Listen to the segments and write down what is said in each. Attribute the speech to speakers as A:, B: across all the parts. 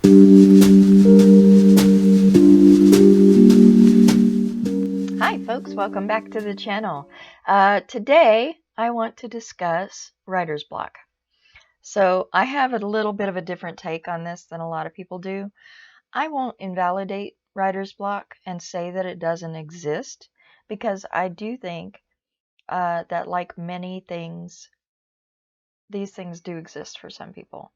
A: Hi folks, welcome back to the channel. Today I want to discuss writer's block. So I have a little bit of a different take on this than a lot of people do. I won't invalidate writer's block and say that it doesn't exist, because I do think that, like many things, these things do exist for some people.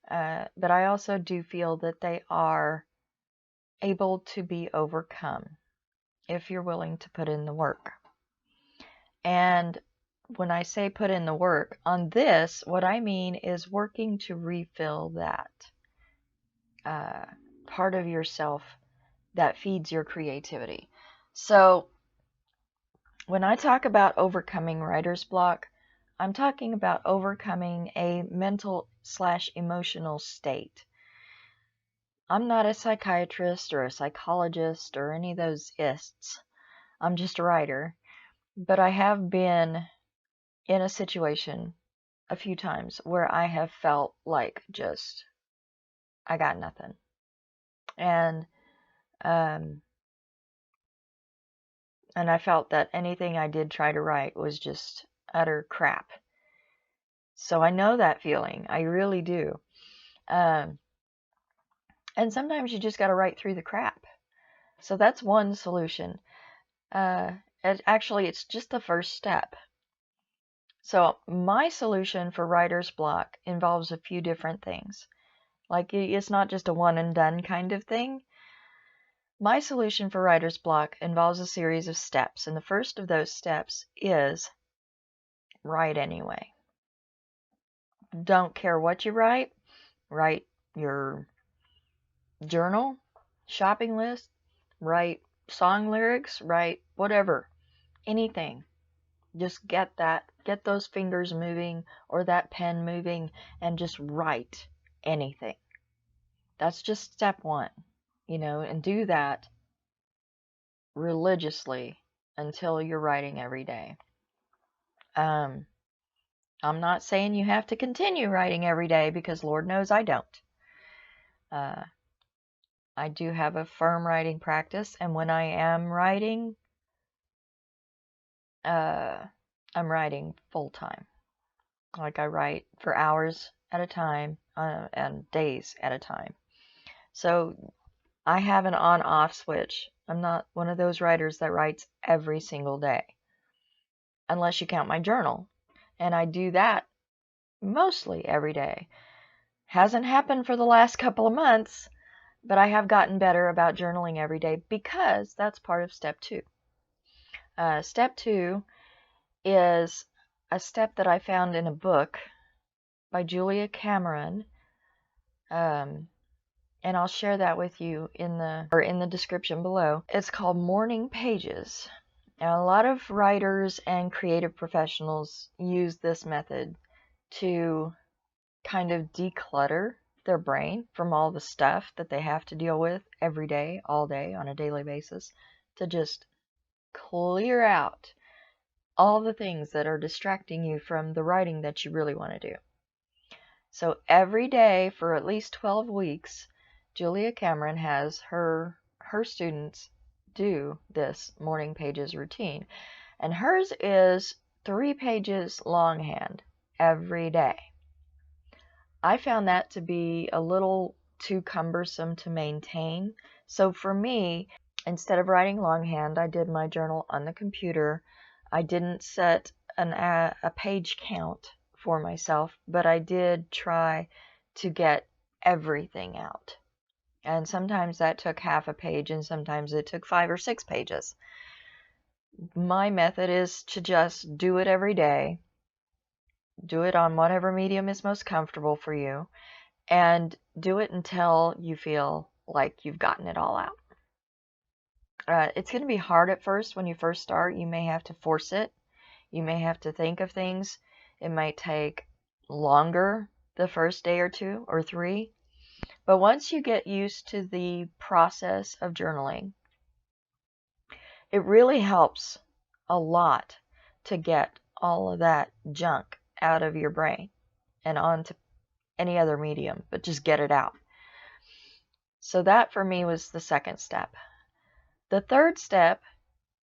A: But I also do feel that they are able to be overcome if you're willing to put in the work. And when I say put in the work on this, what I mean is working to refill that part of yourself that feeds your creativity. So when I talk about overcoming writer's block, I'm talking about overcoming a mental/emotional state. I'm not a psychiatrist or a psychologist or any of those ists. I'm just a writer. But I have been in a situation a few times where I have felt like just I got nothing. And I felt that anything I did try to write was just utter crap. So I know that feeling. I really do. And sometimes you just got to write through the crap. So that's one solution. Actually, it's just the first step. So my solution for writer's block involves a few different things. Like, it's not just a one and done kind of thing. My solution for writer's block involves a series of steps, and the first of those steps is write anyway. Don't care what you write. Write your journal, shopping list, write song lyrics, write whatever, anything. Just get those fingers moving or that pen moving and just write anything. That's just step one, and do that religiously until you're writing every day. I'm not saying you have to continue writing every day, because Lord knows I don't. I do have a firm writing practice, and when I am writing, I'm writing full time. Like, I write for hours at a time and days at a time. So I have an on-off switch. I'm not one of those writers that writes every single day, unless you count my journal. And I do that mostly every day. Hasn't happened for the last couple of months, but I have gotten better about journaling every day, because that's part of step two. Step two is a step that I found in a book by Julia Cameron, and I'll share that with you in the description below. It's called Morning Pages. And a lot of writers and creative professionals use this method to kind of declutter their brain from all the stuff that they have to deal with every day, all day, on a daily basis, to just clear out all the things that are distracting you from the writing that you really want to do. So every day for at least 12 weeks, Julia Cameron has her students do this Morning Pages routine. And hers is 3 pages longhand every day. I found that to be a little too cumbersome to maintain. So for me, instead of writing longhand, I did my journal on the computer. I didn't set a page count for myself, but I did try to get everything out. And sometimes that took half a page, and sometimes it took 5 or 6 pages. My method is to just do it every day. Do it on whatever medium is most comfortable for you, and do it until you feel like you've gotten it all out. It's going to be hard at first. When you first start, you may have to force it. You may have to think of things. It might take longer the first day or 2 or 3. But once you get used to the process of journaling, it really helps a lot to get all of that junk out of your brain and onto any other medium, but just get it out. So that for me was the second step. The third step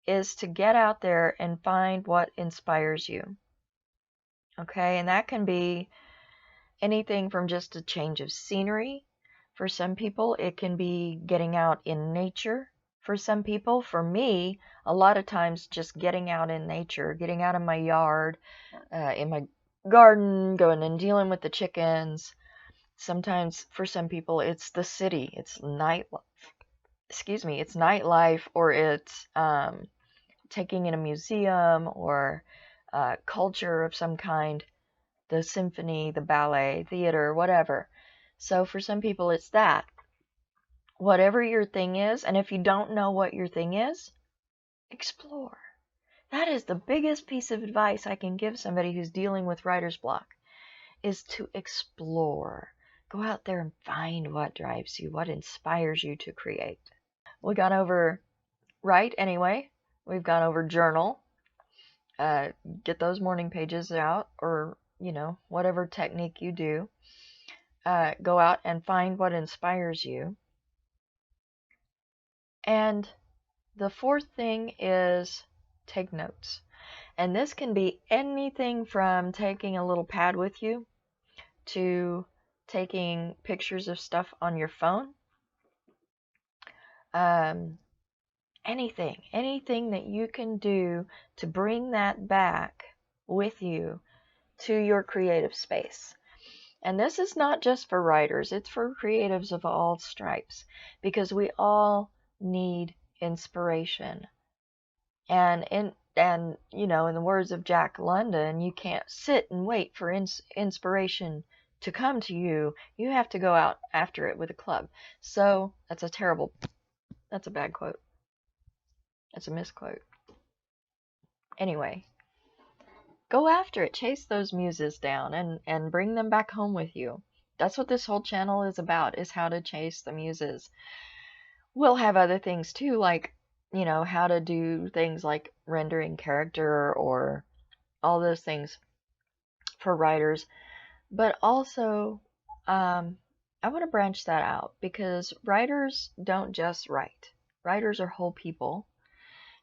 A: is to get out there and find what inspires you. Okay, and that can be anything from just a change of scenery. For some people, it can be getting out in nature. For some people, for me, a lot of times just getting out in nature, getting out in my yard, in my garden, going and dealing with the chickens. Sometimes for some people, it's the city, it's it's nightlife, or it's taking in a museum or culture of some kind, the symphony, the ballet, theater, whatever. So for some people, it's that. Whatever your thing is, and if you don't know what your thing is, explore. That is the biggest piece of advice I can give somebody who's dealing with writer's block, is to explore. Go out there and find what drives you, what inspires you to create. We got over write anyway. We've gone over journal. Get those morning pages out, or whatever technique you do. Go out and find what inspires you. And the fourth thing is take notes. And this can be anything from taking a little pad with you to taking pictures of stuff on your phone. Anything that you can do to bring that back with you to your creative space. And this is not just for writers, it's for creatives of all stripes, because we all need inspiration. And in the words of Jack London, you can't sit and wait for inspiration to come to you. You have to go out after it with a club. So that's a bad quote. That's a misquote. Anyway, go after it. Chase those muses down and bring them back home with you. That's what this whole channel is about, is how to chase the muses. We'll have other things too, like, how to do things like rendering character or all those things for writers. But also, I want to branch that out, because writers don't just write. Writers are whole people.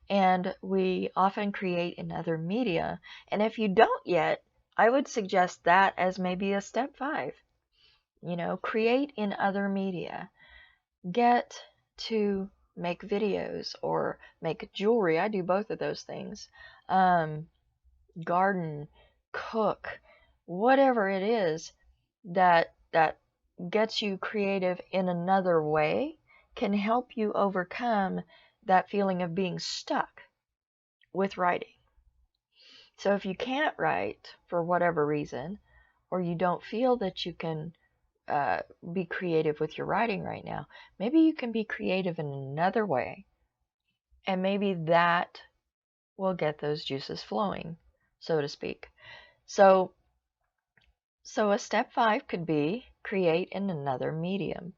A: And we often create in other media. And if you don't yet, I would suggest that as maybe a step 5. Create in other media. Get to make videos or make jewelry. I do both of those things. Garden, cook, whatever it is that gets you creative in another way can help you overcome that feeling of being stuck with writing. So if you can't write for whatever reason, or you don't feel that you can be creative with your writing right now, maybe you can be creative in another way, and maybe that will get those juices flowing, so to speak. So a step 5 could be create in another medium.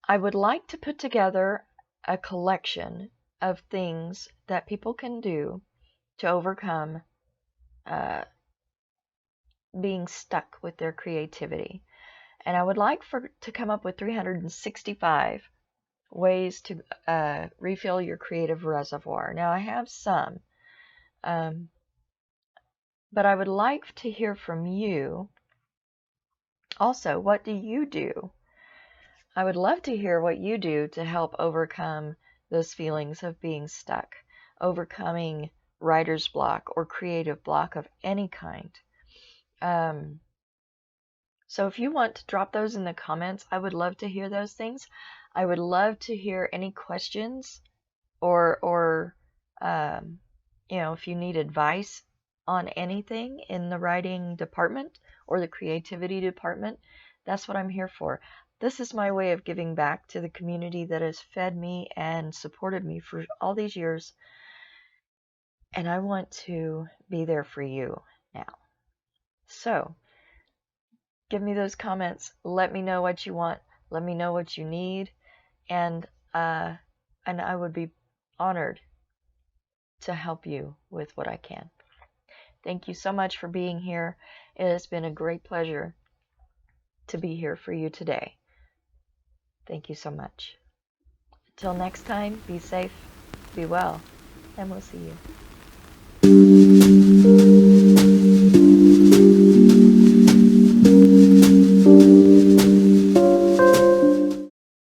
A: I would like to put together a collection of things that people can do to overcome being stuck with their creativity. And I would like to come up with 365 ways to refill your creative reservoir. Now, I have some, but I would like to hear from you. Also, what do you do? I would love to hear what you do to help overcome those feelings of being stuck, overcoming writer's block or creative block of any kind. So if you want to drop those in the comments, I would love to hear those things. I would love to hear any questions, or if you need advice on anything in the writing department or the creativity department. That's what I'm here for. This is my way of giving back to the community that has fed me and supported me for all these years. And I want to be there for you now. So give me those comments. Let me know what you want. Let me know what you need. And I would be honored to help you with what I can. Thank you so much for being here. It has been a great pleasure to be here for you today. Thank you so much. Until next time, be safe, be well, and we'll see you.